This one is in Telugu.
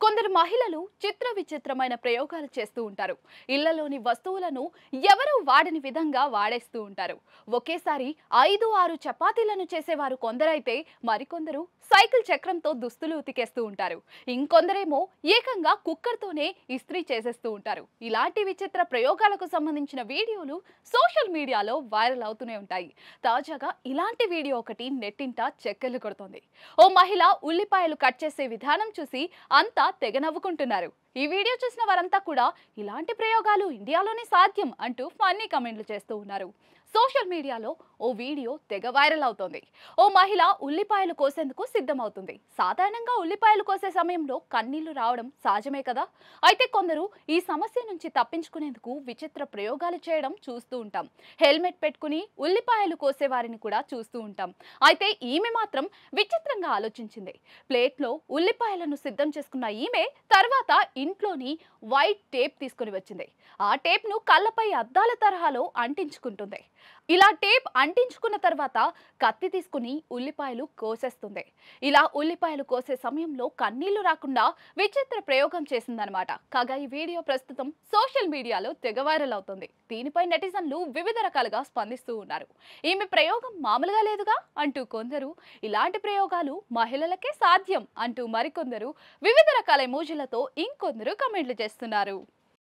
కొందరు మహిళలు చిత్ర విచిత్రమైన ప్రయోగాలు చేస్తూ ఉంటారు. ఇళ్లలోని వస్తువులను ఎవరు వాడని విధంగా వాడేస్తూ ఉంటారు. ఒకేసారి 5-6 చపాతీలను చేసేవారు కొందరైతే మరికొందరు సైకిల్ చక్రంతో దుస్తులు ఉతికేస్తూ ఉంటారు. ఇంకొందరేమో ఏకంగా కుక్కర్తోనే ఇస్త్రీ చేసేస్తూ ఉంటారు. ఇలాంటి విచిత్ర ప్రయోగాలకు సంబంధించిన వీడియోలు సోషల్ మీడియాలో వైరల్ అవుతూనే ఉంటాయి. తాజాగా ఇలాంటి వీడియో ఒకటి నెట్టింట చక్కర్లు కొడుతోంది. ఓ మహిళ ఉల్లిపాయలు కట్ చేసే విధానం చూసి అంతా తెగ నవ్వుకుంటున్నారు. ఈ వీడియో చూసిన వారంతా కూడా ఇలాంటి ప్రయోగాలు ఇండియాలోనే సాధ్యం అంటూ ఫన్నీ కామెంట్లు చేస్తూ ఉన్నారు. సోషల్ మీడియాలో ఓ వీడియో తెగ వైరల్ అవుతోంది. ఓ మహిళ ఉల్లిపాయలు కోసేందుకు సిద్ధమవుతుంది. సాధారణంగా ఉల్లిపాయలు కోసే సమయంలో కన్నీళ్లు రావడం సహజమే కదా. అయితే కొందరు ఈ సమస్య నుంచి తప్పించుకునేందుకు విచిత్ర ప్రయోగాలు చేయడం చూస్తూ ఉంటాం. హెల్మెట్ పెట్టుకుని ఉల్లిపాయలు కోసే వారిని కూడా చూస్తూ ఉంటాం. అయితే ఈమె మాత్రం విచిత్రంగా ఆలోచించింది. ప్లేట్లో ఉల్లిపాయలను సిద్ధం చేసుకున్న ఈమె తర్వాత ఇంట్లోని వైట్ టేప్ తీసుకుని వచ్చింది. ఆ టేప్ ను కళ్ళపై అద్దాల తరహాలో అంటించుకుంటుంది. ఇలా టేప్ అంటించుకున్న తర్వాత కత్తి తీసుకుని ఉల్లిపాయలు కోసేస్తుంది. ఇలా ఉల్లిపాయలు కోసే సమయంలో కన్నీళ్లు రాకుండా విచిత్ర ప్రయోగం చేసిందనమాట. కాగా ఈ వీడియో ప్రస్తుతం సోషల్ మీడియాలో తెగ వైరల్ అవుతుంది. దీనిపై నెటిజన్లు వివిధ రకాలుగా స్పందిస్తూ ఉన్నారు. ఈమె ప్రయోగం మామూలుగా లేదుగా అంటూ కొందరు, ఇలాంటి ప్రయోగాలు మహిళలకే సాధ్యం అంటూ మరికొందరు వివిధ రకాల ఎమోజీలతో ఇంకొందరు కమెంట్లు చేస్తున్నారు.